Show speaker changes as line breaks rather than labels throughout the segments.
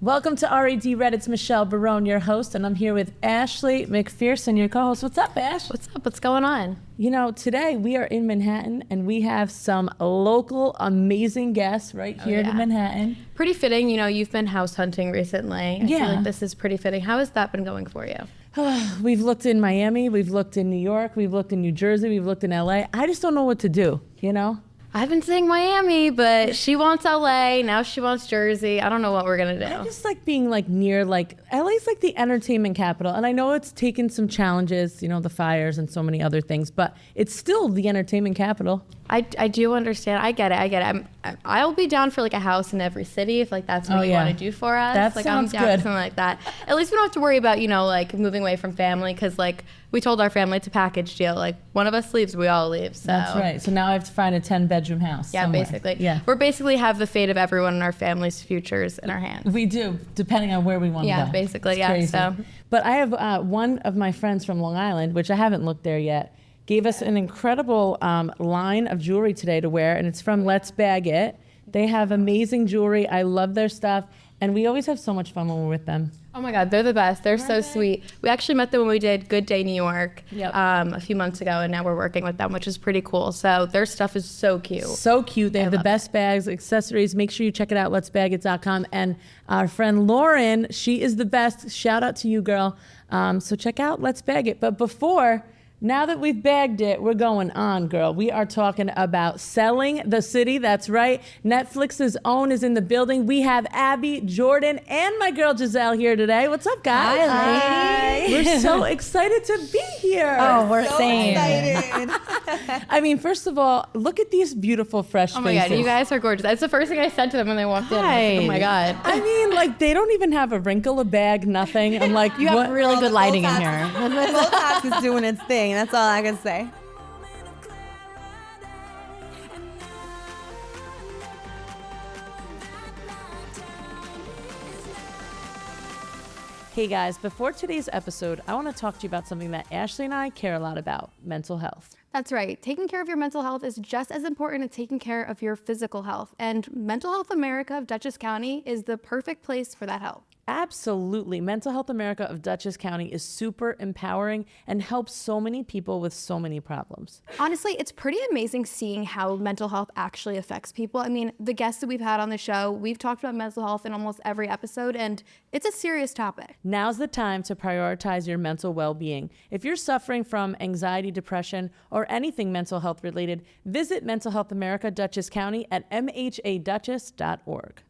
Welcome to RED Red. It's Michelle Barone, your host, and I'm here with Ashley McPherson, your co-host. What's up, Ash?
What's up? What's going on?
You know, today we are in Manhattan, and we have some local amazing guests right here in Manhattan.
Pretty fitting. You know, you've been house hunting recently. I feel like this is pretty fitting. How has that been going for you?
We've looked in Miami, we've looked in New York, we've looked in New Jersey, we've looked in LA. I just don't know what to do, you know?
I've been saying Miami, but she wants LA. Now she wants Jersey. I don't know what we're going to do.
I just like being like near, like, LA's like the entertainment capital. And I know it's taken some challenges, you know, the fires and so many other things, but it's still the entertainment capital.
I do understand. I get it. I'll be down for like a house in every city if like that's what you want to do for us.
That
like
sounds
I'm down
good.
for something like that. At least we don't have to worry about, you know, like moving away from family because like we told our family it's a package deal. Like one of us leaves, we all leave. So
That's right. So now I have to find a 10-bedroom house.
Yeah,
somewhere.
basically.
Yeah.
We're basically have the fate of everyone in our family's futures in our hands.
We do, depending on where we want to go.
Yeah, basically.
It's
yeah.
crazy.
So.
But I have one of my friends from Long Island, which I haven't looked there yet, gave us an incredible line of jewelry today to wear, and it's from LetsBagit. They have amazing jewelry. I love their stuff, and we always have so much fun when we're with them.
Oh my God, they're the best. They're so sweet. We actually met them when we did Good Day New York a few months ago, and now we're working with them, which is pretty cool. So their stuff is so cute.
So cute. They have the best bags, accessories. Make sure you check it out, letsbagit.com. And our friend Lauren, she is the best. Shout out to you, girl. So check out Let's Bag It. But before... Now that we've bagged it, we're going on, girl. We are talking about selling the city. That's right. Netflix's own is in the building. We have Abby, Jordyn, and my girl Giselle here today. What's up, guys?
Hi.
We're so excited to be here.
Oh, we're so
same.
excited.
I mean, first of all, look at these beautiful fresh
Oh my
faces.
God, you guys are gorgeous. That's the first thing I said to them when they walked in. I was like, oh my God.
I mean, like, they don't even have a wrinkle, a bag, nothing. I'm like,
You have
what?
really good lighting in here. Botox is doing its thing. That's all I can say.
Hey guys, before today's episode, I want to talk to you about something that Ashley and I care a lot about, mental health.
That's right. Taking care of your mental health is just as important as taking care of your physical health. And Mental Health America of Dutchess County is the perfect place for that help.
Absolutely. Mental Health America of Dutchess County is super empowering and helps so many people with so many problems.
Honestly, it's pretty amazing seeing how mental health actually affects people. I mean, the guests that we've had on the show, we've talked about mental health in almost every episode, and it's a serious topic.
Now's the time to prioritize your mental well-being. If you're suffering from anxiety, depression, or anything mental health related, visit Mental Health America Dutchess County at mhaDutchess.org.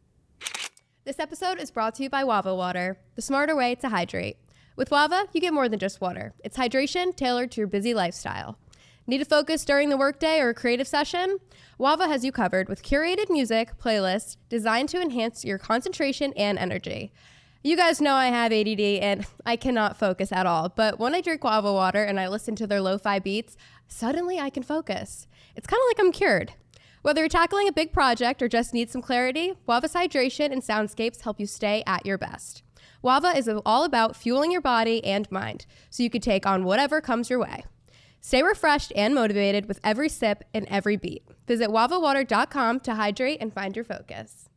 This episode is brought to you by Wava Water, the smarter way to hydrate. With Wava, you get more than just water. It's hydration tailored to your busy lifestyle. Need to focus during the workday or a creative session? Wava has you covered with curated music playlists designed to enhance your concentration and energy. You guys know I have ADD and I cannot focus at all, but when I drink Wava Water and I listen to their lo-fi beats, suddenly I can focus. It's kind of like I'm cured. Whether you're tackling a big project or just need some clarity, Wava's hydration and soundscapes help you stay at your best. Wava is all about fueling your body and mind, so you can take on whatever comes your way. Stay refreshed and motivated with every sip and every beat. Visit wavawater.com to hydrate and find your focus.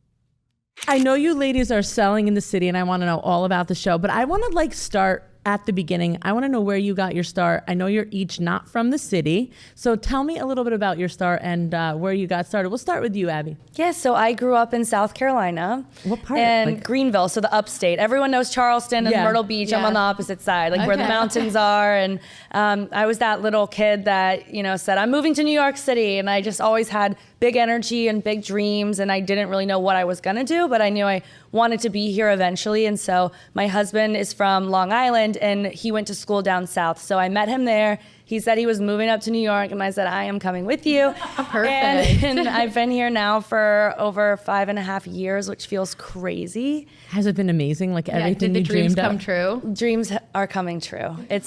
I know you ladies are selling in the city and I want to know all about the show, but I want to start at the beginning. I want to know where you got your start. I know you're each not from the city. So tell me a little bit about your start and where you got started. We'll start with you, Abby.
Yeah, so I grew up in South Carolina.
What part?
And Greenville, so the upstate. Everyone knows Charleston and Myrtle Beach. I'm on the opposite side, where the mountains are. And I was that little kid that, said, I'm moving to New York City. And I just always had big energy and big dreams. And I didn't really know what I was going to do, but I knew I wanted to be here eventually. And so my husband is from Long Island and he went to school down south. So I met him there. He said he was moving up to New York and I said, I am coming with you.
Perfect.
And I've been here now for over 5.5 years, which feels crazy.
Has it been amazing? Like everything
did the
you
dreams
dreamed
come
of?
true?
Dreams are coming true. It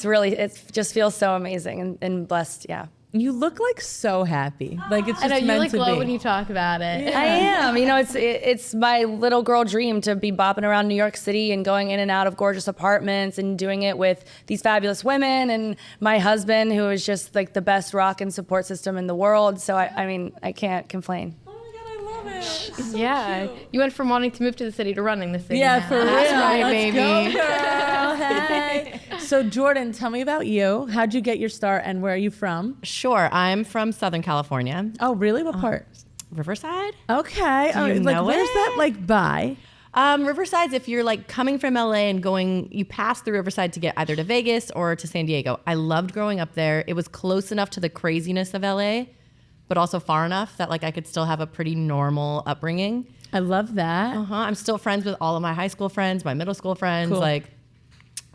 just feels so amazing and blessed, yeah.
You look like so happy. Like it's
I
just
know,
meant
you
to
glow
be.
when you talk about it.
I am. It's my little girl dream to be bopping around New York City and going in and out of gorgeous apartments and doing it with these fabulous women and my husband, who is just like the best rock and support system in the world. So I can't complain.
Oh my God, I love it. It's so
Yeah,
cute.
you went from wanting to move to the city to running the city.
Yeah,
now.
for real.
That's right,
Let's
baby.
go, girl. Hey. So Jordyn, tell me about you. How'd you get your start and where are you from?
Sure. I'm from Southern California,
Oh, really? What part?
Riverside.
Okay.
Do you
like,
know
where's
it?
that like by?
Riverside's if you're like coming from LA and going, you pass through Riverside to get either to Vegas or to San Diego. I loved growing up there. It was close enough to the craziness of LA, but also far enough that like I could still have a pretty normal upbringing.
I love that.
I'm still friends with all of my high school friends, my middle school friends.
Cool.
Like,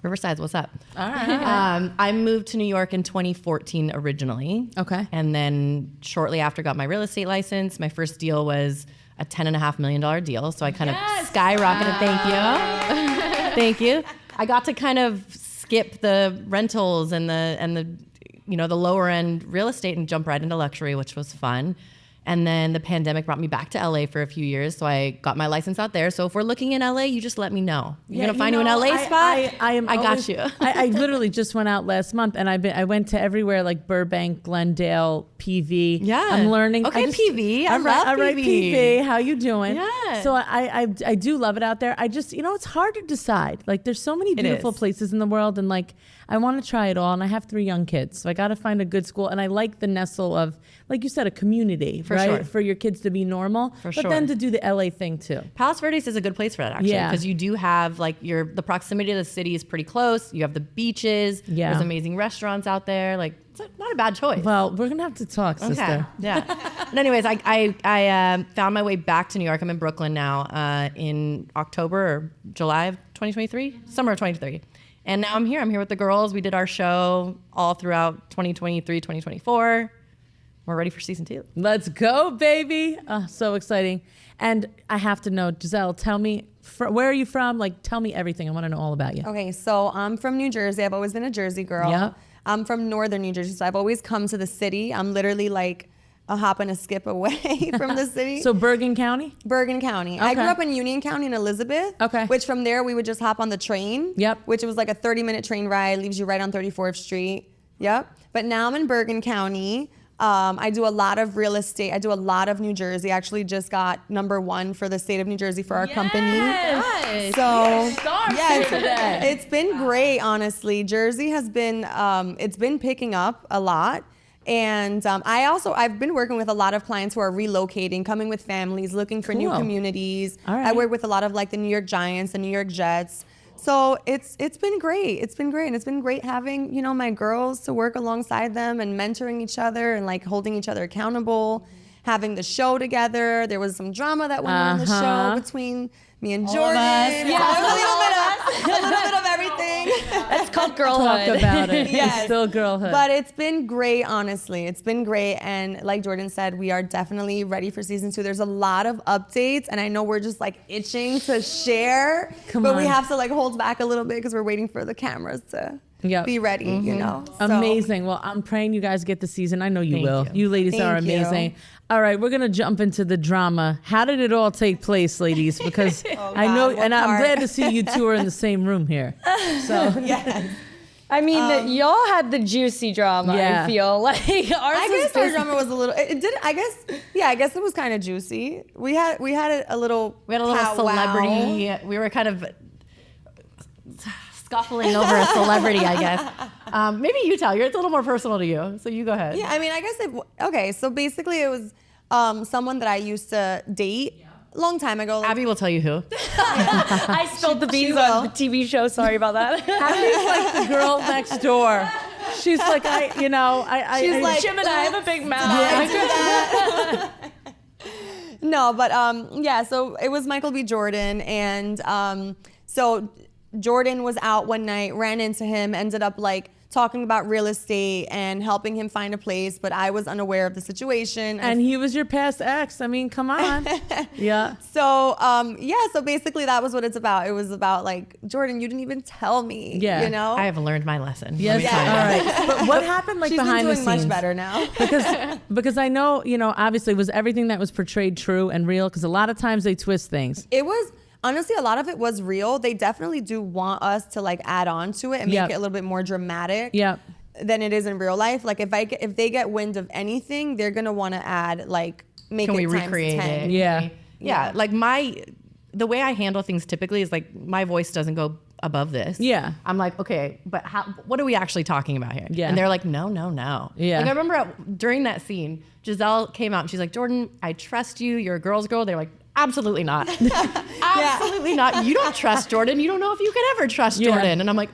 Riverside's what's up.
All right.
I moved to New York in 2014 originally.
Okay.
And then shortly after got my real estate license. My first deal was a $10.5 million deal. So I kind of skyrocketed. Thank you. Thank you. I got to kind of skip the rentals and the the lower end real estate and jump right into luxury, which was fun. And then the pandemic brought me back to LA for a few years. So I got my license out there. So if we're looking in LA, you just let me know. You're gonna find you an LA spot. I got you.
I literally just went out last month and I went to everywhere like Burbank, Glendale, PV.
Yeah.
I'm learning.
Okay, PV. I love
all right,
PV.
PV. How you doing?
Yeah.
So I do love it out there. I just, it's hard to decide. Like there's so many beautiful
is.
places in the world and like I want to try it all. And I have 3 young kids. So I got to find a good school. And I like the nestle of, like you said, a community,
For
right?
sure.
For your kids to be normal.
For
but
sure.
then to do the LA thing too.
Palos Verdes is a good place for that actually,
Yeah.
because you do have like the proximity to the city is pretty close. You have the beaches.
Yeah.
There's amazing restaurants out there. Like it's not a bad choice.
Well, we're going to have to talk, sister.
Okay. Yeah. But anyways, I found my way back to New York. I'm in Brooklyn now in October or July of 2023, summer of 2023. And now I'm here. I'm here with the girls. We did our show all throughout 2023, 2024. We're ready for season 2.
Let's go, baby. Oh, so exciting. And I have to know, Giselle, tell me, where are you from? Like, tell me everything. I want to know all about you.
Okay, so I'm from New Jersey. I've always been a Jersey girl.
Yep.
I'm from northern New Jersey, so I've always come to the city. I'm literally like a hop and a skip away from the city.
So Bergen County?
Bergen County. I grew
Okay.
up in Union County in Elizabeth.
Okay.
Which from there we would just hop on the train.
Yep.
Which was like a 30-minute train ride, leaves you right on 34th Street. Yep. But now I'm in Bergen County. I do a lot of real estate. I do a lot of New Jersey. I actually just got #1 for the state of New Jersey for our company.
Nice.
So
today.
it's been great, honestly. Jersey has been it's been picking up a lot. And I've been working with a lot of clients who are relocating, coming with families, looking for new
Cool.
communities.
All right.
I work with a lot of like the New York Giants, the New York Jets. So it's been great. It's been great. And it's been great having, my girls to work alongside them and mentoring each other and like holding each other accountable, having the show together. There was some drama that went on in the show between me and Jordan. A little bit of everything.
That's called girlhood.
Talk about it.
Yes.
It's still girlhood.
But it's been great, honestly. It's been great. And like Jordyn said, we are definitely ready for season 2. There's a lot of updates. And I know we're just like itching to share.
Come
but we
on.
have to like hold back a little bit because we're waiting for the cameras to
Yep.
be ready, So-
Amazing. Well, I'm praying you guys get the season. I know you
Thank
will.
you.
You ladies are
Thank you.
amazing. All right, we're gonna jump into the drama. How did it all take place, ladies? Because I know,
God, what
and I'm
part?
glad to see you two are in the same room here. So
Yes.
I mean, y'all had the juicy drama.
Yeah.
I feel like ours
I
was
guess our
busy.
drama was a little. It did. I guess it was kind of juicy. We had a little.
We had a little
powwow.
celebrity. We were kind of scuffling over a celebrity, I guess. Maybe you tell. It's a little more personal to you, so you go ahead.
Yeah, I mean, I guess okay. So basically, it was someone that I used to date a long time ago. Like,
Abby will tell you who.
I spilled the beans
will.
on the TV show. Sorry about that.
Abby's like the girl next door. She's like,
She's like,
Jim and I have a big mouth.
I do that. No, but yeah. So it was Michael B. Jordan, and so Jordan was out one night, ran into him, ended up like talking about real estate and helping him find a place, but I was unaware of the situation.
and he was your past ex. I mean, come on. Yeah.
So so basically that was what it's about. It was about like, Jordan, you didn't even tell me.
Yeah.
I have learned my lesson.
Yes.
Let me tell you.
All right. But what happened like
She's
behind
been
the
doing
scenes?
much better now.
Because I know, obviously was everything that was portrayed true and real? Because a lot of times they twist things.
It was honestly, a lot of it was real. They definitely do want us to like add on to it and
Yep.
make it a little bit more dramatic.
Yep.
Than it is in real life. Like if they get wind of anything, they're gonna want to add like make
can
it
we
times
recreate
10.
it?
Yeah.
Yeah. Like the way I handle things typically is like my voice doesn't go above this.
Yeah.
I'm like, okay, but what are we actually talking about here?
Yeah.
And they're like, no.
Yeah.
Like I remember during that scene, Giselle came out and she's like, Jordyn, I trust you. You're a girl's girl. They're like, absolutely not. Absolutely not. You don't trust Jordyn. You don't know if you could ever trust Jordyn. And I'm like,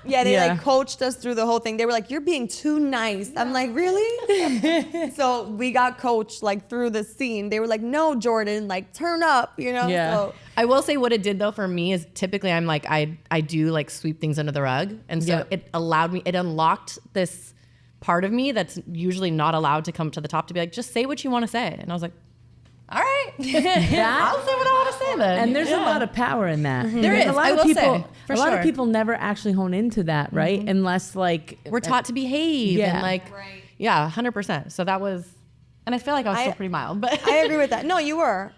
Yeah, they like coached us through the whole thing. They were like, "You're being too nice." I'm like, "Really?" So we got coached like through the scene. They were like, "No, Jordyn, like turn up," you know.
Yeah.
So,
I will say what it did though for me is typically I'm like I do like sweep things under the rug, and so it unlocked this part of me that's usually not allowed to come to the top to be like, just say what you want to say. And I was like, all right, I'll say what I want to say then.
And there's a lot of power in that.
There is.
A lot
I
of
will
people,
say, for
a lot
sure.
of people never actually hone into that, right? Unless like
We're taught to behave
Yeah.
and like, yeah, 100%. So that was, and I feel like I was still pretty mild, but
I agree with that. No, you were.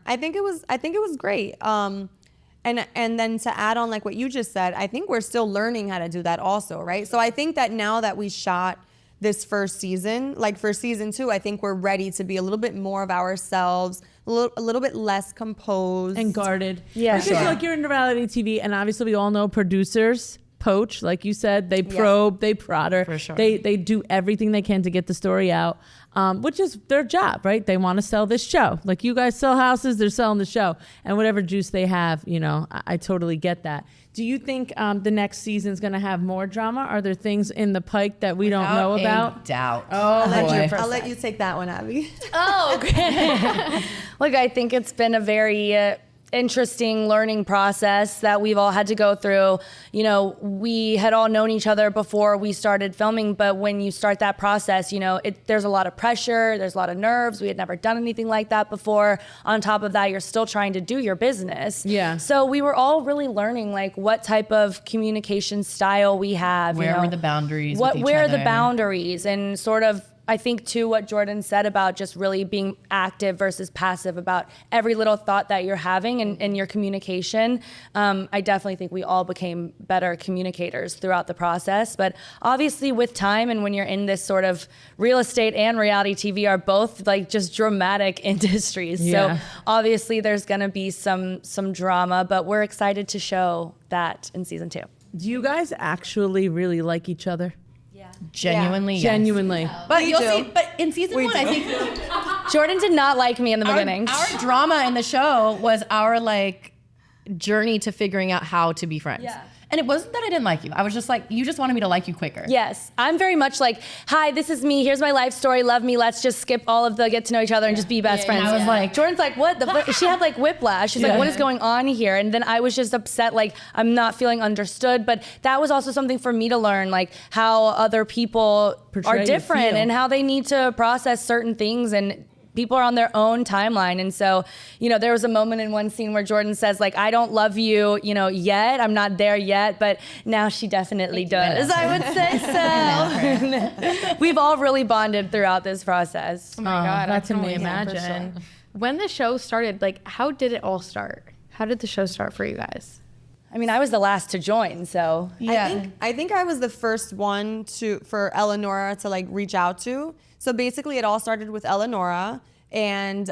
I think it was great. And then to add on like what you just said, I think we're still learning how to do that also, right? So I think that now that we shot this first season, like for season 2, I think we're ready to be a little bit more of ourselves, a little bit less composed
and guarded.
Yeah,
because like you're in reality TV, and obviously we all know producers poach, like you said, they probe, they prodder,
For sure.
they do everything they can to get the story out, which is their job, right? They want to sell this show. Like you guys sell houses, they're selling the show, and whatever juice they have, you know, I totally get that. Do you think the next season's going to have more drama? Are there things in the pike that we don't know about?
Doubt.
Oh,
I'll let you take that one, Abby.
Oh, okay. Look, I think it's been a very interesting learning process that we've all had to go through. You know, we had all known each other before we started filming, but when you start that process, you know, there's a lot of pressure, there's a lot of nerves. We had never done anything like that before. On top of that, you're still trying to do your business.
Yeah.
So we were all really learning like what type of communication style we have.
Where were the boundaries?
Where are the boundaries, and sort of, I think too what Jordyn said about just really being active versus passive about every little thought that you're having in your communication. I definitely think we all became better communicators throughout the process. But obviously with time, and when you're in this sort of real estate and reality TV are both like just dramatic industries.
Yeah.
So obviously there's gonna be some drama, but we're excited to show that in season 2.
Do you guys actually really like each other?
Genuinely, yes.
Genuinely.
But
We
you'll
do.
see. But in season 1, I think
Jordyn did not like me in the beginning.
our drama in the show was our like journey to figuring out how to be friends.
Yeah.
And it wasn't that I didn't like you. I was just like, you just wanted me to like you quicker.
Yes, I'm very much like, hi, this is me. Here's my life story. Love me. Let's just skip all of the get to know each other and just be best friends.
I was like,
Jordyn's like, what? She had like whiplash. She's like, what is going on here? And then I was just upset, like I'm not feeling understood. But that was also something for me to learn, like how other people
Portray
are different
feel.
and how they need to process certain things, and people are on their own timeline. And so, you know, there was a moment in one scene where Jordyn says like, I don't love you, you know, yet. I'm not there yet, but now she definitely does. I would say so. We've all really bonded throughout this process.
Oh my God,
that's
I can only
amazing.
imagine. When the show started, like, how did it all start? How did the show start for you guys?
I mean, I was the last to join, so.
yeah.
I think I was the first one for Eleonora to like reach out to. So basically it all started with Eleonora, and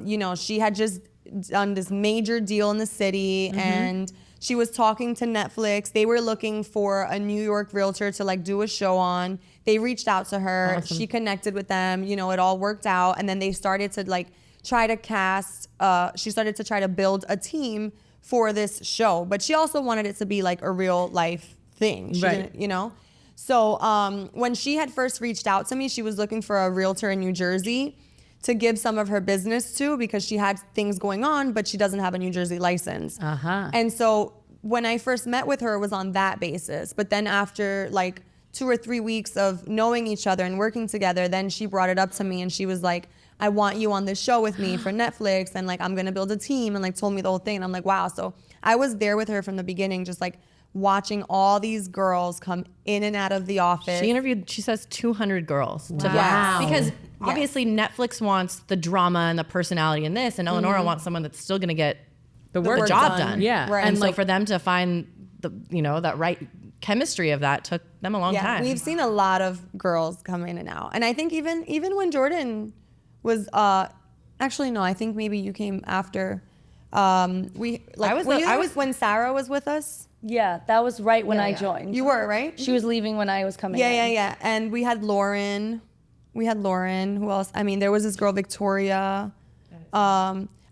you know, she had just done this major deal in the city, and she was talking to Netflix. They were looking for a New York realtor to like do a show on. They reached out to her.
Awesome.
She connected with them. You know, it all worked out, and then they started to like try to cast. She started to try to build a team for this show, but she also wanted it to be like a real life thing. She didn't, you know. So when she had first reached out to me, she was looking for a realtor in New Jersey to give some of her business to, because she had things going on, but she doesn't have a New Jersey license. And so when I first met with her, it was on that basis. But then after like 2 or 3 weeks of knowing each other and working together, then she brought it up to me, and she was like, I want you on this show with me for Netflix, and like I'm gonna build a team, and like told me the whole thing. And I'm like, wow. So I was there with her from the beginning, just like watching all these girls come in and out of the office.
She interviewed, she says 200 girls.
Wow.
Because obviously Netflix wants the drama and the personality in this, and Eleonora wants someone that's still gonna get the
work
job
done.
done.
Yeah.
Right.
And
And
so
like-
for them to find the, you know, that right chemistry of that took them a long time.
We've seen a lot of girls come in and out. And I think even when Jordyn was Actually, no. I think maybe you came after. I was when Sarah was with us.
Yeah, that was right when I joined.
You were, right?
She was leaving when I was coming in.
Yeah. And we had Lauren. Who else? I mean, there was this girl, Victoria.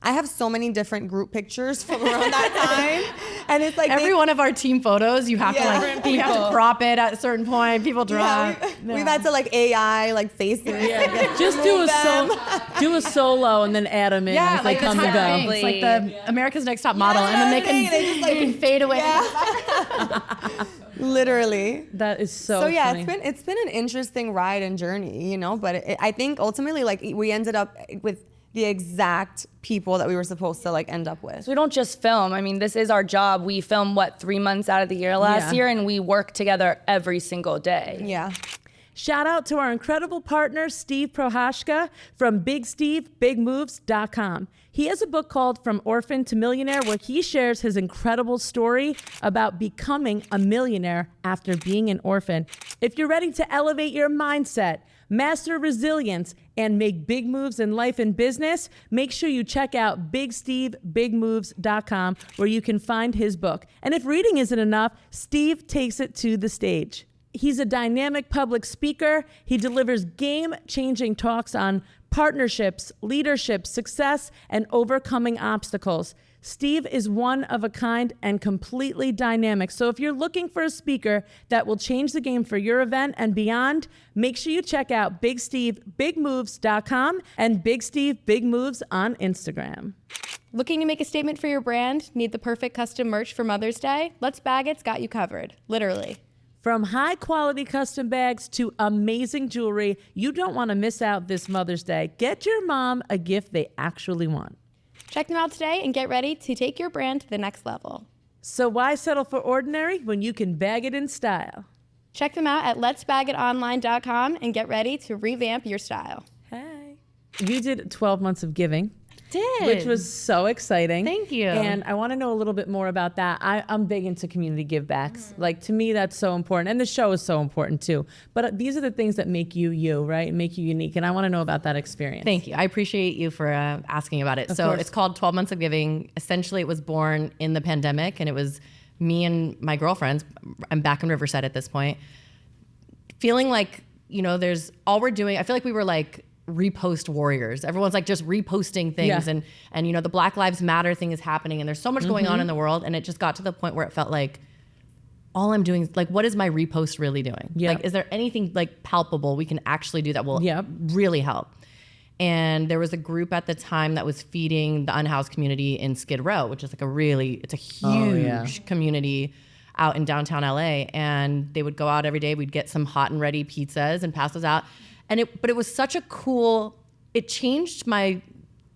I have so many different group pictures from around that time. And it's like
every one of our team photos, you have to crop it at a certain point. People draw.
We've had to like AI like faces.
Yeah. Just do a solo and then add them in as they come and go.
It's like the America's Next Top Model, and then they can fade away.
Yeah. Literally.
That is so
yeah,
funny.
it's been an interesting ride and journey, you know, but I think ultimately like we ended up with the exact people that we were supposed to like end up with.
So we don't just film. I mean, this is our job. We film 3 months out of the year last year, and we work together every single day.
Yeah.
Shout out to our incredible partner, Steve Prohashka from BigSteveBigMoves.com. He has a book called From Orphan to Millionaire, where he shares his incredible story about becoming a millionaire after being an orphan. If you're ready to elevate your mindset, master resilience, and make big moves in life and business, make sure you check out BigSteveBigMoves.com, where you can find his book. And if reading isn't enough, Steve takes it to the stage. He's a dynamic public speaker. He delivers game-changing talks on partnerships, leadership, success, and overcoming obstacles. Steve is one of a kind and completely dynamic. So if you're looking for a speaker that will change the game for your event and beyond, make sure you check out BigSteveBigMoves.com and Big Steve Big Moves on Instagram.
Looking to make a statement for your brand? Need the perfect custom merch for Mother's Day? LetsBagit's got you covered, literally.
From high quality custom bags to amazing jewelry, you don't want to miss out this Mother's Day. Get your mom a gift they actually want.
Check them out today and get ready to take your brand to the next level.
So why settle for ordinary when you can bag it in style?
Check them out at LetsBagitOnline.com and get ready to revamp your style.
Hey. You did 12 months of giving.
Did.
Which was so exciting.
Thank you.
And I want to know a little bit more about that. I'm big into community givebacks. Like, to me, that's so important. And the show is so important too. But these are the things that make you you, right? Make you unique. And I want to know about that experience.
Thank you. I appreciate you for asking about it.
Of
so
course.
It's called 12 Months of Giving. Essentially, it was born in the pandemic, and it was me and my girlfriends. I'm back in Riverside at this point. Feeling like, you know, there's all we're doing. I feel like we were like repost warriors. Everyone's like just reposting things, and you know, the Black Lives Matter thing is happening, and there's so much going on in the world, and it just got to the point where it felt like all I'm doing is like, what is my repost really doing? Like, is there anything like palpable we can actually do that will really help? And there was a group at the time that was feeding the unhoused community in Skid Row, which is like it's a huge community out in downtown LA. And they would go out every day. We'd get some hot and ready pizzas and pass those out. But it was such a it changed my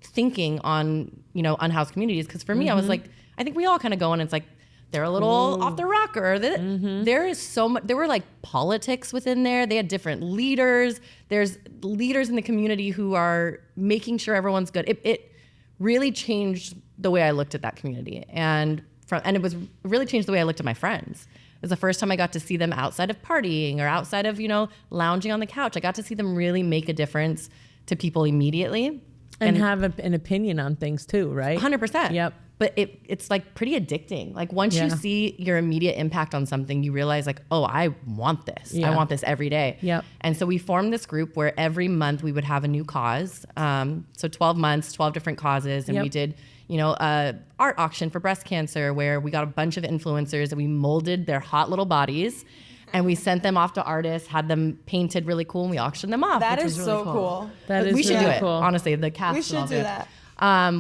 thinking on, you know, unhoused communities. Cause for me, I was like, I think we all kind of go in and it's like, they're a little off the rocker. There is so much, there were like politics within there. They had different leaders. There's leaders in the community who are making sure everyone's good. It really changed the way I looked at that community. And it really changed the way I looked at my friends. It was the first time I got to see them outside of partying or outside of, you know, lounging on the couch. I got to see them really make a difference to people immediately.
And have an opinion on things too, right?
100%.
Yep.
But it's like pretty addicting. Like once you see your immediate impact on something, you realize like, oh, I want this.
Yeah.
I want this every day.
Yep.
And so we formed this group where every month we would have a new cause. So 12 months, 12 different causes. And we did, you know, a art auction for breast cancer where we got a bunch of influencers and we molded their hot little bodies and we sent them off to artists, had them painted really cool, and we auctioned them off.
That
which
is
was really
so cool.
That is
we should
really
do it.
cool.
Honestly, the cast.
We should do that.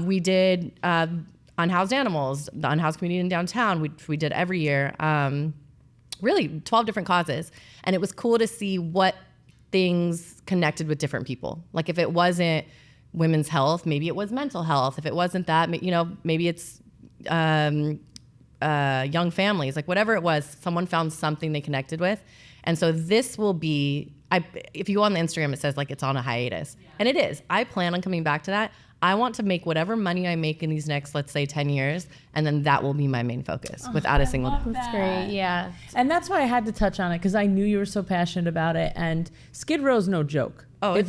We did unhoused animals, the unhoused community in downtown, which we did every year. Really 12 different causes. And it was cool to see what things connected with different people. Like if it wasn't women's health, maybe it was mental health. If it wasn't that, you know, maybe it's young families, like whatever it was, someone found something they connected with. And so this will be, if you go on the Instagram, it says like it's on a hiatus. Yeah. And it is. I plan on coming back to that. I want to make whatever money I make in these next, let's say, 10 years, and then that will be my main focus without a single doubt.
That's
Great, yeah.
And that's why I had to touch on it, because I knew you were so passionate about it. And Skid Row's no joke.
Oh,
if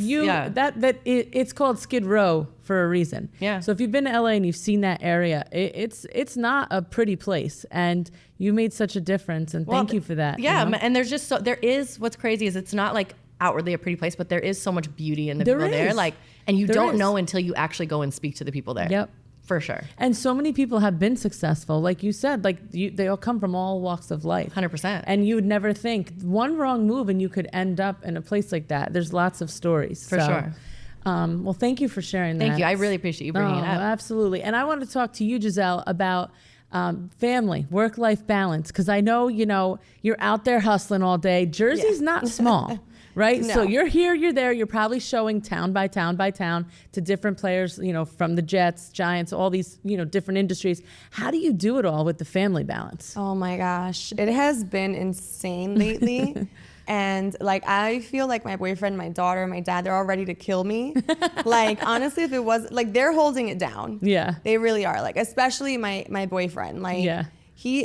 it's called Skid Row for a reason.
Yeah.
So if you've been to LA and you've seen that area, it's not a pretty place, and you made such a difference. And thank you for that.
Yeah,
you know?
and there's just there is, what's crazy is it's not like outwardly a pretty place, but there is so much beauty in the people there. Like, and you don't know until you actually go and speak to the people there.
Yep.
For sure.
And so many people have been successful. Like you said, they all come from all walks of life.
100%.
And you would never think one wrong move and you could end up in a place like that. There's lots of stories.
For sure.
Well, thank you for sharing that.
Thank you. I really appreciate you bringing it up.
Absolutely. And I want to talk to you, Giselle, about family, work-life balance, because I know, you're out there hustling all day. Jersey's not small. Right?
No.
So you're here, you're there, you're probably showing town by town by town to different players, from the Jets, Giants, all these, different industries. How do you do it all with the family balance?
Oh my gosh. It has been insane lately. And I feel like my boyfriend, my daughter, my dad, they're all ready to kill me. Honestly, if it was they're holding it down.
Yeah.
They really are. Especially my boyfriend.
Yeah.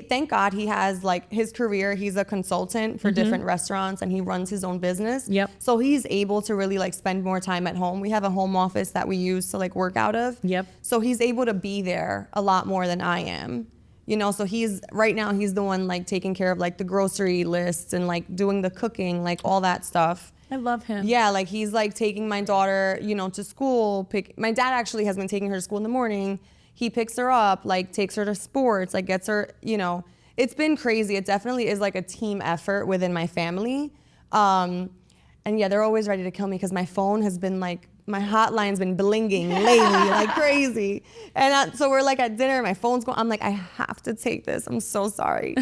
Thank God he has his career. He's a consultant for different restaurants and he runs his own business.
Yep.
So he's able to really spend more time at home. We have a home office that we use to work out of.
Yep.
So he's able to be there a lot more than I am. So right now he's the one taking care of the grocery lists and doing the cooking, all that stuff.
I love him.
Yeah, he's taking my daughter, to school. My dad actually has been taking her to school in the morning. He picks her up, takes her to sports, gets her, it's been crazy. It definitely is a team effort within my family. And yeah, they're always ready to kill me because my phone has been my hotline's been blinging lately crazy. And so we're at dinner, my phone's going, I'm I have to take this. I'm so sorry,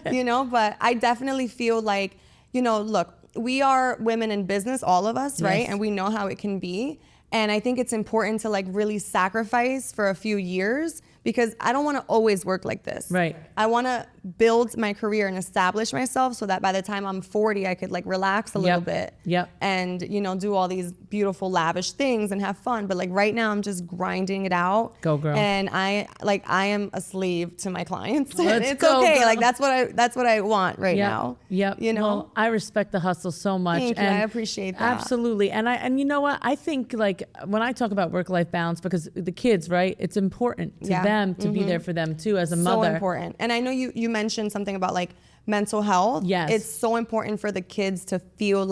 but I definitely feel look, we are women in business, all of us, right?
Yes.
And we know how it can be. And I think it's important to really sacrifice for a few years because I don't want to always work like this.
Right.
I want to build my career and establish myself so that by the time I'm 40, I could relax a little bit.
Yep.
And, do all these beautiful, lavish things and have fun. But right now I'm just grinding it out.
Go, girl.
And I am a slave to my clients.
Let's
it's
go,
okay.
girl.
That's what I want right now.
Yep. Well, I respect the hustle so much.
Thank you. I appreciate that.
Absolutely. And you know what? I think when I talk about work-life balance, because the kids, right? It's important to them to be there for them too as a mother.
So important. And I know you mentioned something about mental health.
Yes.
It's so important for the kids to feel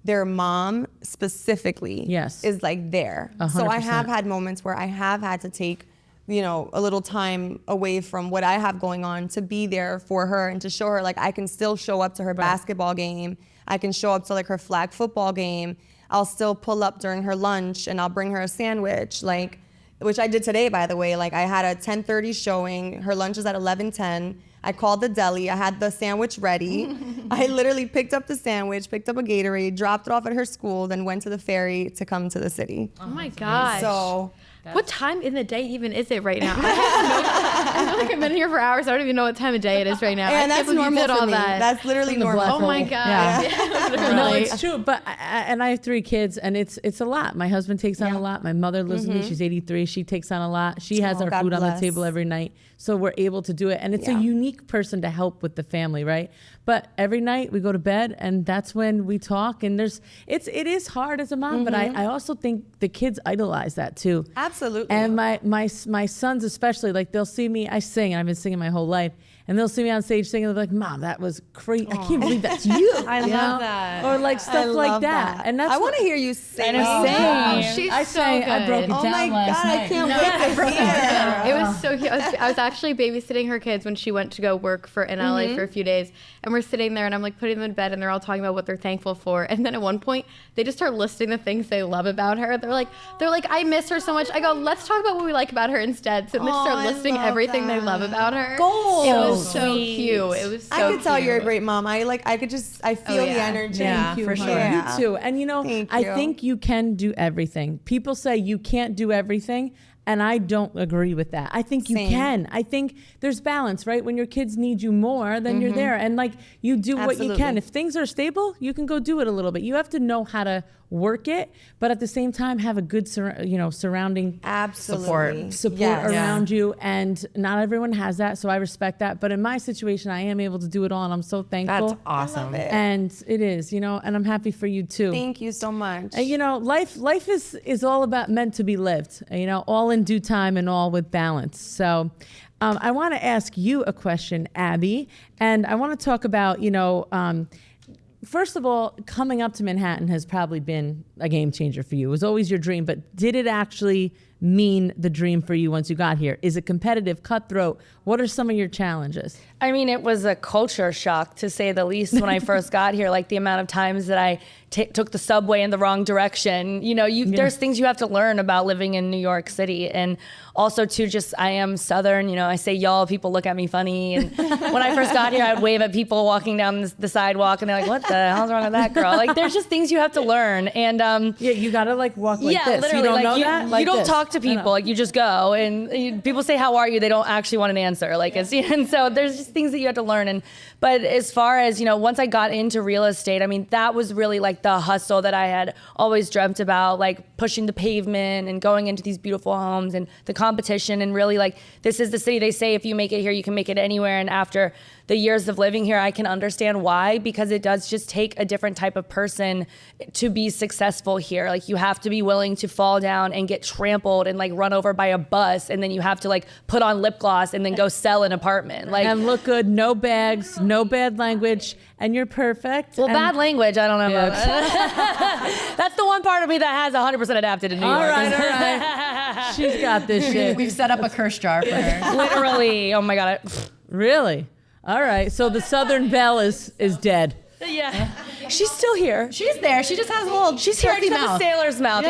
their mom specifically is there.
100%.
So I have had moments where I have had to take, a little time away from what I have going on to be there for her and to show her I can still show up to her basketball game. I can show up to her flag football game. I'll still pull up during her lunch and I'll bring her a sandwich, which I did today, by the way. I had a 10:30 showing. Her lunch is at 11:10. I called the deli. I had the sandwich ready. I literally picked up the sandwich, picked up a Gatorade, dropped it off at her school, then went to the ferry to come to the city.
Oh my gosh.
So
what time in the day even is it right now? I feel I've been here for hours. I don't even know what time of day it is right now.
And that's normal for me. That's literally normal.
Oh my God.
Yeah. No, it's true. But I have 3 kids, and it's a lot. My husband takes on a lot. My mother lives with me. She's 83. She takes on a lot. She has our
God
food on the
bless.
table every night. So we're able to do it. And it's a unique person to help with the family, right? But every night we go to bed, and that's when we talk. And it is hard as a mom, but I also think the kids idolize that too.
Absolutely.
And my sons especially, they'll see me, I sing, and I've been singing my whole life. And they'll see me on stage singing, they're like, Mom, that was crazy. I can't believe that's you.
I
you
love
know?
that.
Or stuff like that. And that's
I want to hear you sing.
She's so
I
good.
broke it
Oh
down
my
last
God,
night.
I can't wait to hear.
It was so cute. I was actually babysitting her kids when she went to go work in LA for a few days. And we're sitting there and I'm putting them in bed and they're all talking about what they're thankful for. And then at one point, they just start listing the things they love about her. They're like, I miss her so much. I go, let's talk about what we like about her instead. So they start listing everything they love about her.
Goals.
It was so cute. It was so
I could tell
cute.
you're a great mom. I feel the energy.
Yeah, for sure.
Me too. And I think you can do everything. People say you can't do everything. And I don't agree with that. I think you can. I think there's balance, right? When your kids need you more, then you're there. And like you do what you can. If things are stable, you can go do it a little bit. You have to know how to work it, but at the same time have a good surrounding support around you. And not everyone has that, so I respect that. But in my situation, I am able to do it all, and I'm so thankful.
That's awesome.
And it is, and I'm happy for you too.
Thank you so much.
And, life is all about meant to be lived, all in due time and all with balance. So I want to ask you a question, Abby, and I want to talk about, first of all, coming up to Manhattan has probably been a game changer for you. It was always your dream, but did it actually mean the dream for you once you got here? Is it competitive, cutthroat? What are some of your challenges?
I mean, it was a culture shock, to say the least, when I first got here. Like the amount of times that I took the subway in the wrong direction. There's things you have to learn about living in New York City. And also, too, I am Southern. I say y'all, people look at me funny. And when I first got here, I'd wave at people walking down the sidewalk, and they're like, what the hell's wrong with that girl? Like, there's just things you have to learn. And
you got to walk like this.
Literally,
you don't know that?
You don't talk to people. Like, you just go. And people say, how are you? They don't actually want an answer. And so there's just things that you have to learn. But as far as, once I got into real estate, I mean, that was really like the hustle that I had always dreamt about, like pushing the pavement and going into these beautiful homes and the competition. And really, like, this is the city. They say if you make it here, you can make it anywhere. And after the years of living here, I can understand why, because it does just take a different type of person to be successful here. Like, you have to be willing to fall down and get trampled and like run over by a bus, and then you have to like put on lip gloss and then go sell an apartment. Like,
and look good, no bags, no bad language, and you're perfect.
Well, bad language, I don't know about that. That's the one part of me that has 100% adapted to New York.
All right. She's got this shit.
We've set up a curse jar for her.
Literally. Oh my God.
Really? All right. So the Southern Belle is dead.
Yeah. She's still here.
She's there. She just has a little.
She's here. She has a sailor's mouth,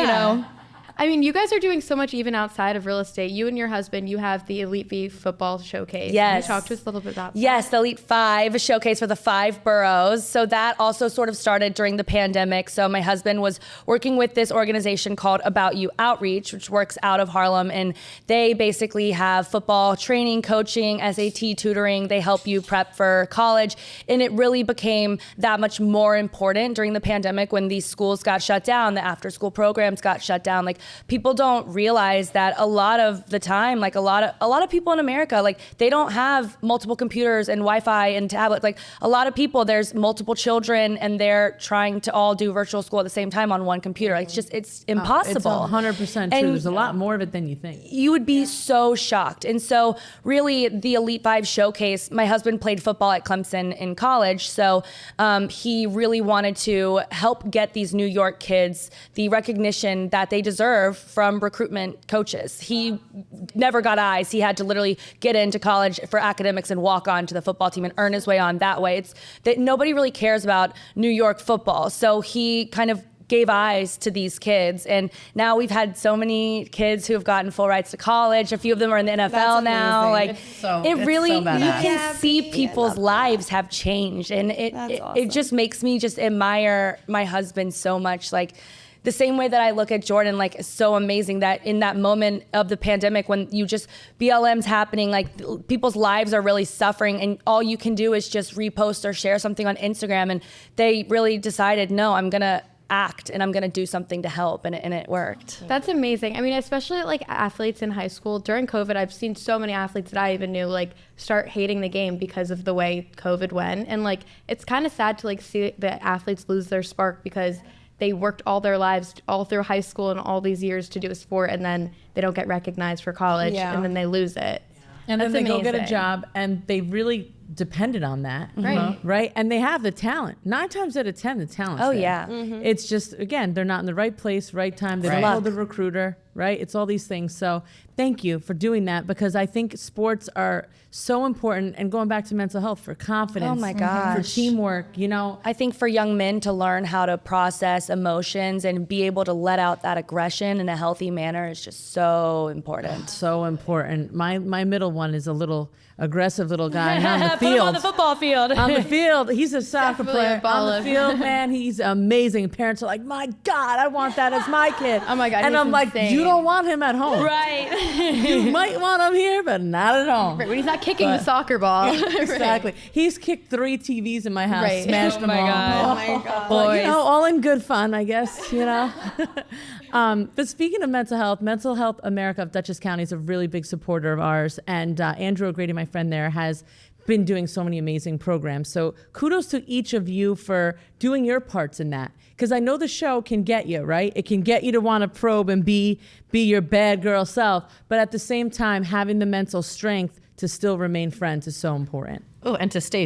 I mean, you guys are doing so much even outside of real estate. You and your husband, you have the Elite V football showcase.
Yes.
Can you talk to us a little bit about that?
Yes, the Elite 5 showcase for the 5 boroughs. So that also sort of started during the pandemic. So my husband was working with this organization called About You Outreach, which works out of Harlem. And they basically have football training, coaching, SAT tutoring. They help you prep for college. And it really became that much more important during the pandemic when these schools got shut down, the after school programs got shut down. Like, people don't realize that a lot of the time, like a lot of people in America, like they don't have multiple computers and Wi-Fi and tablets. Like a lot of people, there's multiple children and they're trying to all do virtual school at the same time on one computer. Like it's impossible.
It's 100% true. There's a lot more of it than you think.
You would be so shocked. And so really the Elite 5 showcase, my husband played football at Clemson in college. So he really wanted to help get these New York kids the recognition that they deserve from recruitment coaches. He never got eyes. He had to literally get into college for academics and walk on to the football team and earn his way on that way. It's that nobody really cares about New York football. So he kind of gave eyes to these kids. And now we've had so many kids who have gotten full rights to college. A few of them are in the NFL now. Like it really, you can see people's lives have changed. And it just makes me just admire my husband so much. Like, the same way that I look at Jordyn, like, it's so amazing that in that moment of the pandemic when you just, BLM's happening, like people's lives are really suffering and all you can do is just repost or share something on Instagram. And they really decided, no, I'm gonna act and I'm gonna do something to help, and it worked.
That's amazing. I mean, especially like athletes in high school. During COVID, I've seen so many athletes that I even knew like start hating the game because of the way COVID went. And like, it's kind of sad to like see the athletes lose their spark because they worked all their lives, all through high school and all these years to do a sport, and then they don't get recognized for college, and then they lose it.
And then they go get a job, and they really depended on that, right? And they have the talent. 9 times out of 10, the talent's there.
Yeah.
Mm-hmm.
It's just, again, they're not in the right place, right time. They don't know the recruiter, right? It's all these things. So thank you for doing that, because I think sports are so important, and going back to mental health, for confidence.
Oh my gosh.
For teamwork, I think
for young men to learn how to process emotions and be able to let out that aggression in a healthy manner is just so important.
So important. My middle one is a little aggressive little guy, and on the
Put
field.
him on the football field.
On the field, he's a soccer player. On the field, man, he's amazing. Parents are like, my God, I want that as my kid.
Oh my God,
and
he's
I'm like,
insane.
you You don't want him at home.
Right.
You might want him here, but not at home.
Right, when he's not kicking the soccer ball.
Exactly. He's kicked 3 TVs in my house,
Right.
smashed them all.
Oh my God.
But, you know, all in good fun, I guess, you know. But speaking of Mental Health America of Dutchess County is a really big supporter of ours. And Andrew O'Grady, my friend there, has been doing so many amazing programs. So kudos to each of you for doing your parts in that. Because I know the show can get you, right? It can get you to want to probe and be your bad girl self. But at the same time, having the mental strength to still remain friends is so important.
Oh, and to stay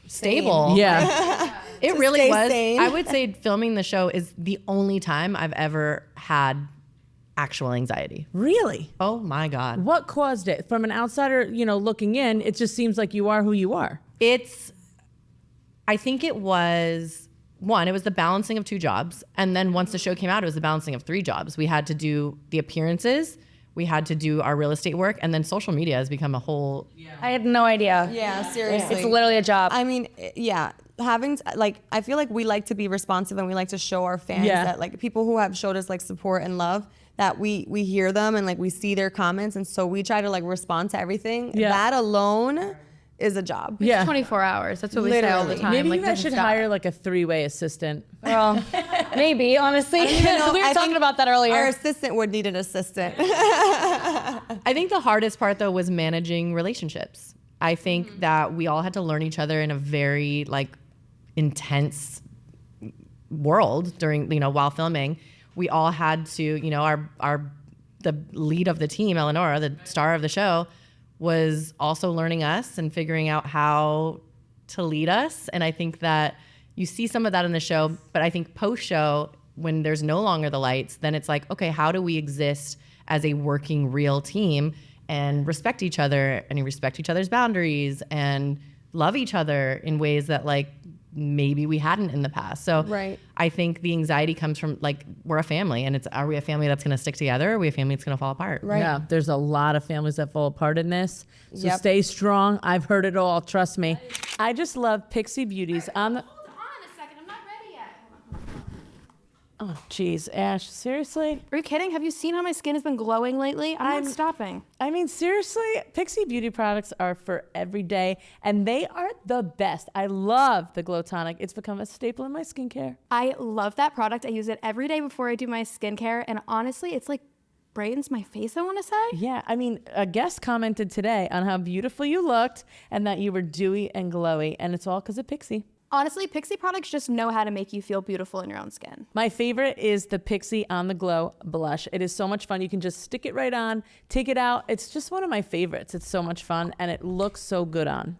stable.
Yeah.
It really was.
sane.
I would say filming the show is the only time I've ever had actual anxiety.
Really?
Oh my God.
What caused it? From an outsider, you know, looking in, it just seems like you are who you are.
I think it was the balancing of 2 jobs. And then once the show came out, it was the balancing of 3 jobs. We had to do the appearances, we had to do our real estate work, and then social media has become a whole.
I had no idea.
Yeah, seriously.
It's literally a job.
I mean, yeah, I feel like we like to be responsive and we like to show our fans that like people who have showed us like support and love, that we hear them and like we see their comments, and so we try to like respond to everything.
Yeah.
That alone is a job.
Yeah.
24 hours. That's what we say all the
Literally.
time.
Maybe
like,
you guys
doesn't
should
stop.
hire like a 3-way assistant.
Well, maybe, honestly. We were
I
talking
think
about that earlier.
Our assistant would need an assistant.
I think the hardest part though was managing relationships. I think that we all had to learn each other in a very like intense world during, you know, while filming. We all had to, you know, the lead of the team, Eleanor, the star of the show, was also learning us and figuring out how to lead us. And I think that you see some of that in the show, but I think post-show, when there's no longer the lights, then it's like, okay, how do we exist as a working real team and respect each other and respect each other's boundaries and love each other in ways that like maybe we hadn't in the past. So
Right.
I think the anxiety comes from like, we're a family, and are we a family that's going to stick together? Or are we a family that's going to fall apart?
Right.
Yeah, there's a lot of families that fall apart in this. So
Yep.
stay strong. I've heard it all. Trust me. I just love Pixie Beauties on the.
Hold on a second. I'm not ready yet.
Oh, geez, Ash, seriously?
Are you kidding? Have you seen how my skin has been glowing lately? I'm not stopping.
I mean, seriously, Pixie Beauty products are for every day, and they are the best. I love the Glow Tonic. It's become a staple in my skincare.
I love that product. I use it every day before I do my skincare, and honestly, it's like brightens my face, I want to say.
Yeah, I mean, a guest commented today on how beautiful you looked and that you were dewy and glowy, and it's all because of Pixie.
Honestly, Pixie products just know how to make you feel beautiful in your own skin.
My favorite is the Pixie On The Glow blush. It is so much fun. You can just stick it right on, take it out. It's just one of my favorites. It's so much fun, and it looks so good on.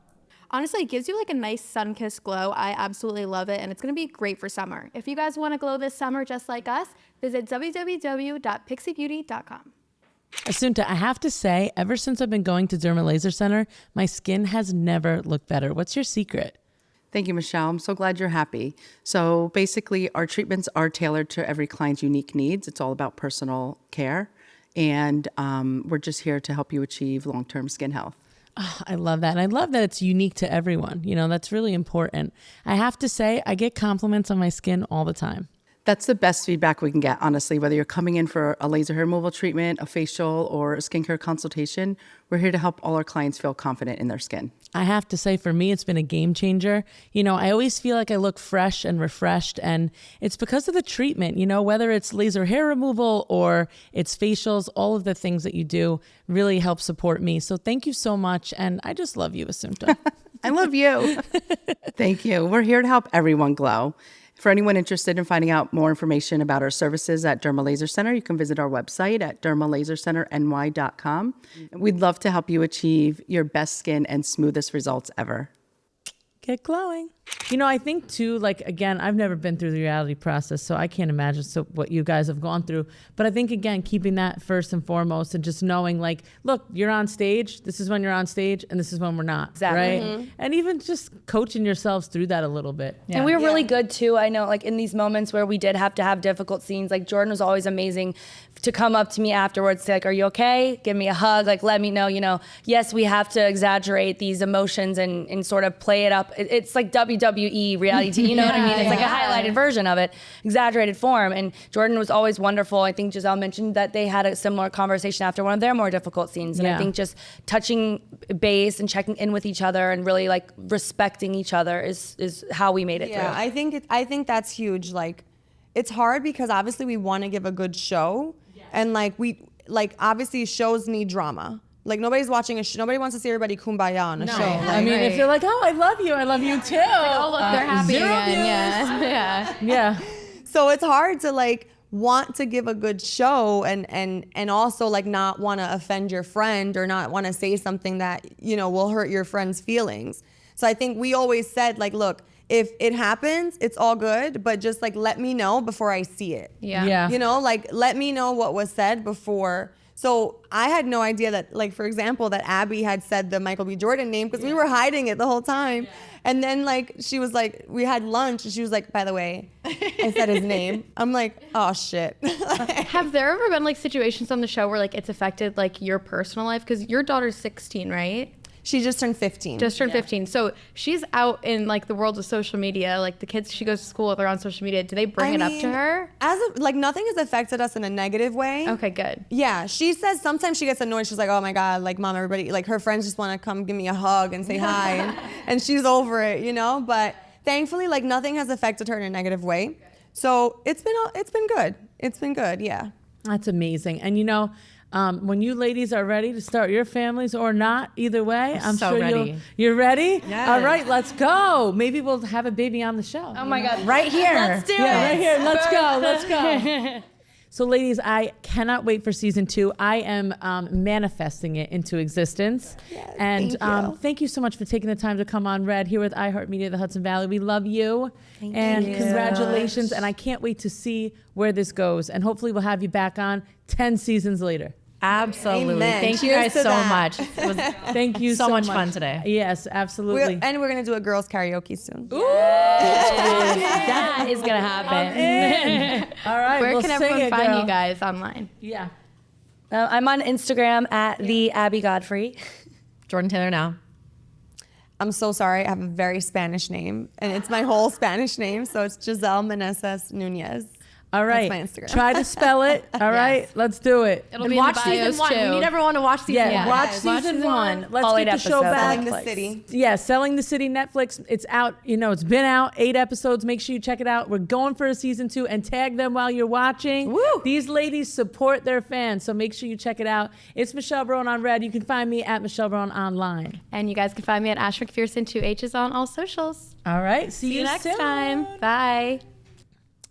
Honestly, it gives you like a nice sun-kissed glow. I absolutely love it, and it's going to be great for summer. If you guys want to glow this summer just like us, visit www.pixiebeauty.com.
Asunta, I have to say, ever since I've been going to Derma Laser Center, my skin has never looked better. What's your secret?
Thank you, Michelle. I'm so glad you're happy. So basically, our treatments are tailored to every client's unique needs. It's all about personal care. And we're just here to help you achieve long-term skin health.
Oh, I love that. And I love that it's unique to everyone. You know, that's really important. I have to say, I get compliments on my skin all the time.
That's the best feedback we can get, honestly. Whether you're coming in for a laser hair removal treatment, a facial, or a skincare consultation, we're here to help all our clients feel confident in their skin.
I have to say, for me, it's been a game changer. You know, I always feel like I look fresh and refreshed, and it's because of the treatment, you know, whether it's laser hair removal or it's facials, all of the things that you do really help support me. So thank you so much. And I just love you, Asunta.
I love you. Thank you. We're here to help everyone glow. For anyone interested in finding out more information about our services at Derma Laser Center, you can visit our website at dermalasercenterny.com. We'd love to help you achieve your best skin and smoothest results ever.
Get glowing. You know, I think too, like, again, I've never been through the reality process, so I can't imagine what you guys have gone through. But I think, again, keeping that first and foremost and just knowing, like, look, you're on stage. This is when you're on stage, and this is when we're not.
Exactly.
Right?
Mm-hmm.
And even just coaching yourselves through that a little bit.
Yeah. And we were really good too. I know, like in these moments where we did have to have difficult scenes, like Jordyn was always amazing to come up to me afterwards, say like, "Are you okay?" Give me a hug, like let me know, you know, yes, we have to exaggerate these emotions and sort of play it up It's like WWE reality TV, you know what I mean? It's like a highlighted version of it, exaggerated form. And Jordyn was always wonderful. I think Giselle mentioned that they had a similar conversation after one of their more difficult scenes. And I think just touching base and checking in with each other and really like respecting each other is how we made it through.
I think that's huge. Like, it's hard because obviously we want to give a good show, and like obviously shows need drama. Like nobody wants to see everybody kumbaya on a show.
I mean, if you're like, oh, I love you too.
Oh, look, they're happy again. Yeah.
So it's hard to like want to give a good show and also like not want to offend your friend or not want to say something that, you know, will hurt your friend's feelings. So I think we always said like, look, if it happens, it's all good, but just like let me know before I see it.
Yeah.
You know, like let me know what was said before. So I had no idea that, like, for example, that Abby had said the Michael B. Jordan name because we were hiding it the whole time. And then, like, she was like, we had lunch and she was like, by the way, I said his name. I'm like, oh, shit.
Have there ever been, like, situations on the show where, like, it's affected, like, your personal life? Because your daughter's 16, right?
She just turned 15.
Just turned 15. So she's out in like the world of social media. Like the kids she goes to school with are on social media. Do they bring it up to her?
Like nothing has affected us in a negative way.
Okay, good.
Yeah, she says sometimes she gets annoyed. She's like, oh my God, like mom, everybody, like her friends just want to come give me a hug and say hi. And she's over it, you know? But thankfully, like nothing has affected her in a negative way. So it's been good. It's been good, yeah.
That's amazing. And you know, when you ladies are ready to start your families or not, either way, I'm
so
sure
ready.
you're ready?
Yes.
All right, let's go. Maybe we'll have a baby on the show.
Oh my God, right here.
Let's do it.
Right here. Let's go. So ladies, I cannot wait for season 2. I am manifesting it into existence.
Yes,
and
thank you.
thank you so much for taking the time to come on Red here with iHeartMedia, the Hudson Valley. We love you.
Thank you.
Congratulations. And I can't wait to see where this goes. And hopefully we'll have you back on 10 seasons later.
Absolutely.
Amen.
Thank you
Cheers
guys
to
so
that.
much. It was
Thank you
so much fun today.
Yes, absolutely.
We're going to do a girls karaoke soon.
That is going to happen.
All right.
Where
we'll
can
sing
everyone
it,
find
girl.
you guys online?
Yeah.
I'm on Instagram at the Abby Godfrey.
Jordyn Taylor now.
I'm so sorry. I have a very Spanish name, and it's my whole Spanish name. So it's Giselle Meneses Nunez.
All right.
That's my Instagram.
Try to spell it. All right. Let's do it.
It'll
And
be
watch
in the bios
season 1.
too.
We need everyone to watch season 1.
Yeah, watch season 1. Let's
All
get
8
the show
episodes.
back.
Selling the City.
Yeah, Selling the City, Netflix. It's out. You know, it's been out 8 episodes. Make sure you check it out. We're going for a season 2 and tag them while you're watching.
Woo.
These ladies support their fans, so make sure you check it out. It's Michelle Barone on Red. You can find me at Michelle Barone online.
And you guys can find me at Ash McPherson, 2 H's on all socials.
All right.
See you next
soon.
time. Bye.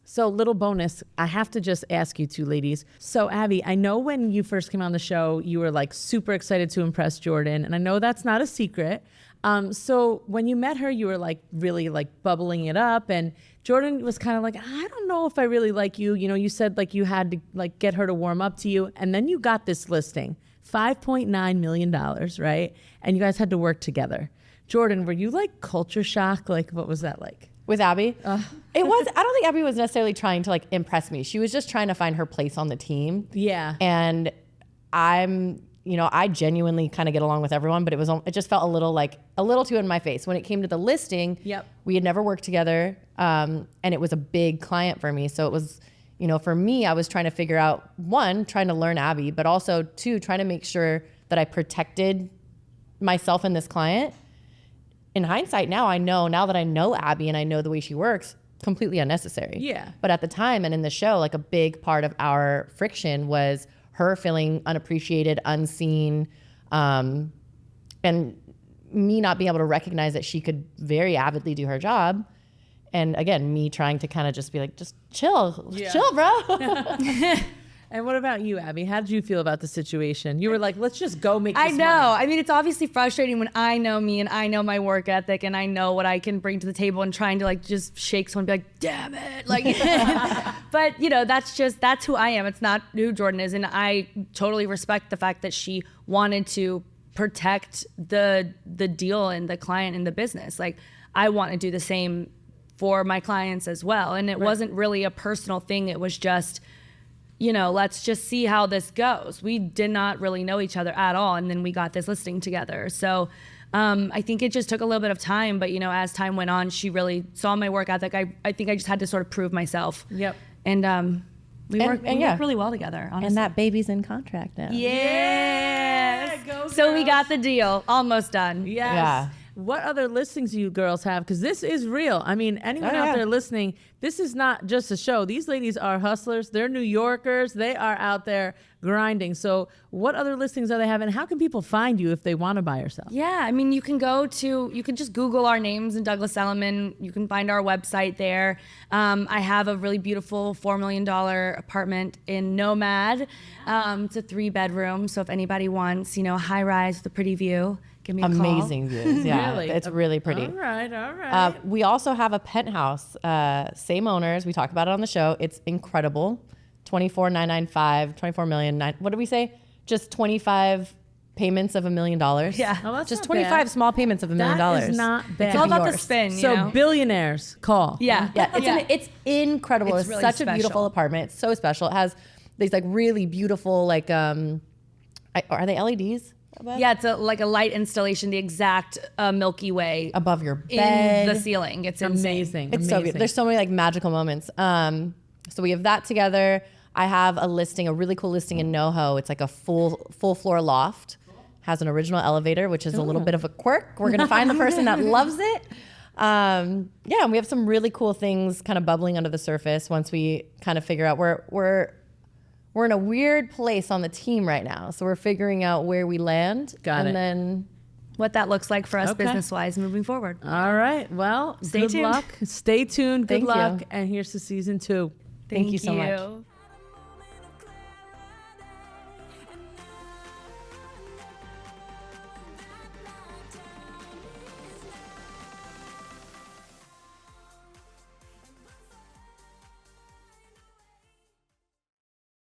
So, little bonus, I have to just ask you two ladies. So, Abby, I know when you first came on the show, you were like super excited to impress Jordyn, and I know that's not a secret. So, when you met her, you were like really like bubbling it up, and Jordyn was kind of like, I don't know if I really like you. You know, you said like you had to like get her to warm up to you, and then you got this listing, $5.9 million, right? And you guys had to work together. Jordyn, were you like culture shock? Like, what was that like?
With Abby? It was, I don't think Abby was necessarily trying to like impress me. She was just trying to find her place on the team.
Yeah.
And I genuinely kind of get along with everyone, but it just felt a little too in my face. When it came to the listing,
Yep.
we had never worked together. And it was a big client for me. So it was, for me, I was trying to figure out, 1, trying to learn Abby, but also 2, trying to make sure that I protected myself and this client. In hindsight, now that I know Abby and I know the way she works, completely unnecessary.
Yeah.
But at the time and in the show, like a big part of our friction was her feeling unappreciated, unseen, and me not being able to recognize that she could very avidly do her job. And again, me trying to kind of just be like, just chill, bro.
And what about you, Abby? How did you feel about the situation? You were like, let's just go make this
I know.
money.
I mean, it's obviously frustrating when I know me and I know my work ethic and I know what I can bring to the table and trying to like just shake someone and be like, damn it. Like, but that's who I am. It's not who Jordyn is. And I totally respect the fact that she wanted to protect the deal and the client and the business. Like, I want to do the same for my clients as well. And it wasn't really a personal thing. It was just, let's just see how this goes. We did not really know each other at all. And then we got this listing together. So I think it just took a little bit of time, but as time went on, she really saw my work ethic. I think I just had to sort of prove myself.
Yep.
And we work really well together, honestly.
And that baby's in contract now.
Yes.
Go
So we
girls.
got the deal. Almost done.
Yes.
Yeah.
What other listings do you girls have? Because this is real. I mean, anyone out there listening, this is not just a show. These ladies are hustlers. They're New Yorkers. They are out there grinding. So what other listings are they having? How can people find you if they want to buy or sell?
Yeah, I mean, you can just Google our names in Douglas Elliman. You can find our website there. I have a really beautiful $4 million apartment in Nomad. It's a 3-bedroom. So if anybody wants, high rise with a pretty view, give me a call.
Amazing views. Yeah,
Really?
it's really pretty.
All right.
We also have a penthouse, same owners. We talked about it on the show. It's incredible. 24,995, 24 million. What did we say? Just 25 payments of $1 million.
Yeah.
Oh, that's
Just
not
25
bad.
small payments of $1 million.
That is not bad.
It's all about the
yours.
spin,
So billionaires, call.
Yeah.
Yeah, it's incredible.
It's
It's,
really
such
special.
a beautiful apartment. It's so special. It has these like really beautiful are they LEDs?
Yeah, it's like a light installation, the exact Milky Way
Above your bed.
in the ceiling. It's
Amazing.
It's so beautiful. There's so many like magical moments. So we have that together. I have a really cool listing in NoHo. It's like a full floor loft. Has an original elevator, which is a little bit of a quirk. We're gonna find the person that loves it. And we have some really cool things kind of bubbling under the surface once we kind of figure out we're in a weird place on the team right now. So we're figuring out where we land.
Got it.
And then
what that looks like for us
Okay.
business-wise moving forward.
All right. Well,
Stay
good
tuned.
luck. Stay tuned. Good
Thank
luck.
you.
And here's to season 2.
Thank you so much.